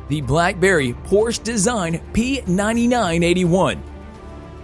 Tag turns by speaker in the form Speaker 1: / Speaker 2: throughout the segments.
Speaker 1: The BlackBerry Porsche Design P’9981.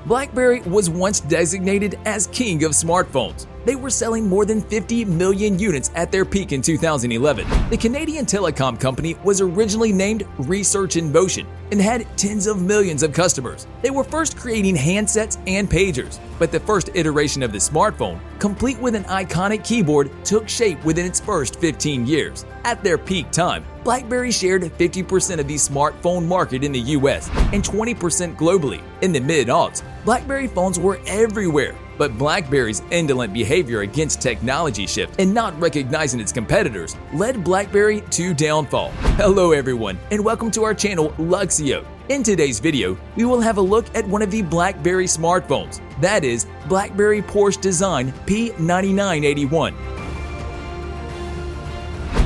Speaker 1: BlackBerry was once designated as king of smartphones. They were selling more than 50 million units at their peak in 2011. The Canadian telecom company was originally named Research in Motion and had tens of millions of customers. They were first creating handsets and pagers, but the first iteration of the smartphone, complete with an iconic keyboard, took shape within its first 15 years. At their peak time, BlackBerry shared 50% of the smartphone market in the US and 20% globally. In the mid-aughts, BlackBerry phones were everywhere, but BlackBerry's indolent behavior against technology shift and not recognizing its competitors led BlackBerry to downfall. Hello everyone, and welcome to our channel Luxio. In today's video, we will have a look at one of the BlackBerry smartphones, that is BlackBerry Porsche Design P’9981.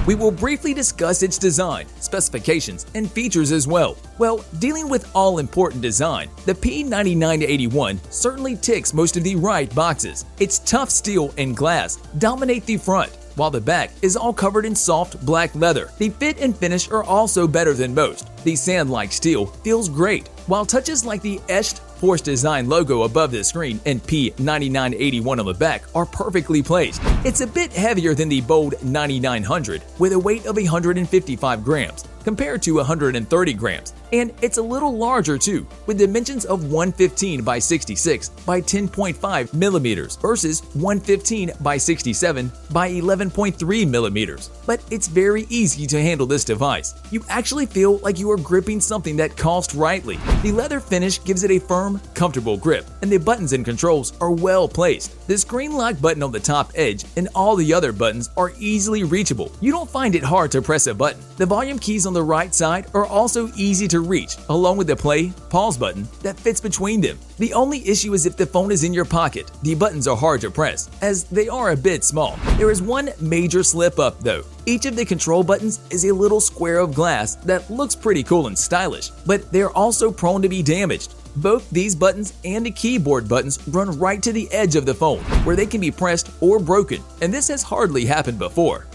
Speaker 1: We will briefly discuss its design, specifications, and features as well. Well, dealing with all-important design, the P’9981 certainly ticks most of the right boxes. Its tough steel and glass dominate the front, while the back is all covered in soft black leather. The fit and finish are also better than most. The sand-like steel feels great, while touches like the etched Porsche Design logo above the screen and P’9981 on the back are perfectly placed. It's a bit heavier than the bold 9900 with a weight of 155 grams compared to 130 grams, and it's a little larger too, with dimensions of 115 by 66 by 10.5 millimeters versus 115 by 67 by 11.3 millimeters. But it's very easy to handle this device. You actually feel like you are gripping something that cost rightly. The leather finish gives it a firm, comfortable grip, and the buttons and controls are well placed. The screen lock button on the top edge and all the other buttons are easily reachable. You don't find it hard to press a button. The volume keys on the right side are also easy to reach, along with the play, pause button that fits between them. The only issue is if the phone is in your pocket. The buttons are hard to press, as they are a bit small. There is one major slip up though. Each of the control buttons is a little square of glass that looks pretty cool and stylish, but they're also prone to be damaged. Both these buttons and the keyboard buttons run right to the edge of the phone, where they can be pressed or broken, and this has hardly happened before.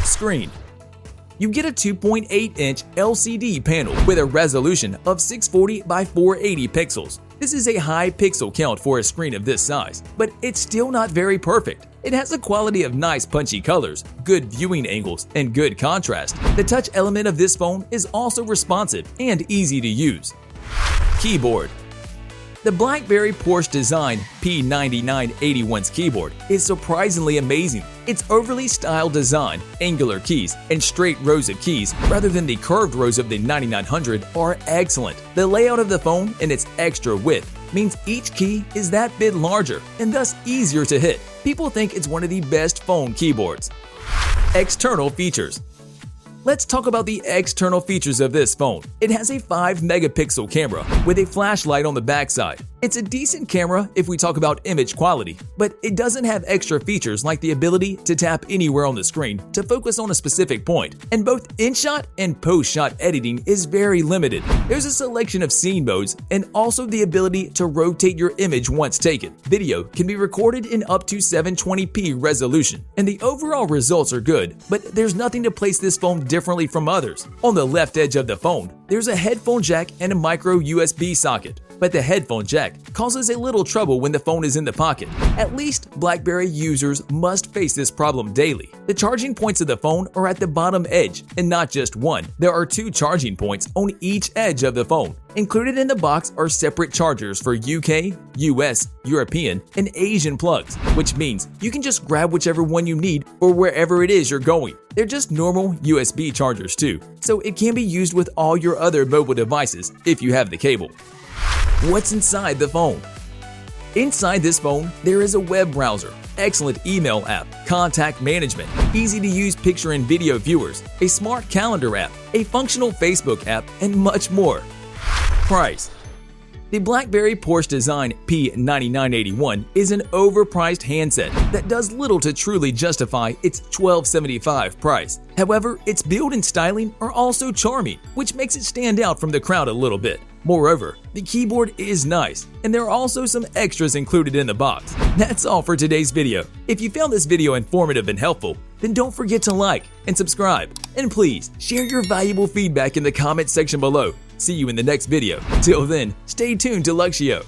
Speaker 1: Screen. You get a 2.8-inch LCD panel with a resolution of 640 by 480 pixels. This is a high pixel count for a screen of this size, but it's still not very perfect. It has a quality of nice punchy colors, good viewing angles, and good contrast. The touch element of this phone is also responsive and easy to use. Keyboard. The BlackBerry Porsche Design P’9981's keyboard is surprisingly amazing. Its overly styled design, angular keys, and straight rows of keys rather than the curved rows of the 9900 are excellent. The layout of the phone and its extra width means each key is that bit larger and thus easier to hit. People think it's one of the best phone keyboards. External features. Let's talk about the external features of this phone. It has a 5-megapixel camera with a flashlight on the backside. It's a decent camera if we talk about image quality, but it doesn't have extra features like the ability to tap anywhere on the screen to focus on a specific point, and both in-shot and post-shot editing is very limited. There's a selection of scene modes and also the ability to rotate your image once taken. Video can be recorded in up to 720p resolution, and the overall results are good, but there's nothing to place this phone differently from others. On the left edge of the phone, there's a headphone jack and a micro USB socket. But the headphone jack causes a little trouble when the phone is in the pocket. At least BlackBerry users must face this problem daily. The charging points of the phone are at the bottom edge, and not just one. There are 2 charging points on each edge of the phone. Included in the box are separate chargers for UK, US, European, and Asian plugs, which means you can just grab whichever one you need or wherever it is you're going. They're just normal USB chargers too, so it can be used with all your other mobile devices if you have the cable. What's inside the phone? Inside this phone, there is a web browser, excellent email app, contact management, easy-to-use picture and video viewers, a smart calendar app, a functional Facebook app, and much more. Price. The BlackBerry Porsche Design P’9981 is an overpriced handset that does little to truly justify its $1,275 price. However, its build and styling are also charming, which makes it stand out from the crowd a little bit. Moreover, the keyboard is nice, and there are also some extras included in the box. That's all for today's video. If you found this video informative and helpful, then don't forget to like and subscribe. And please share your valuable feedback in the comment section below. See you in the next video. Till then, stay tuned to Luxio.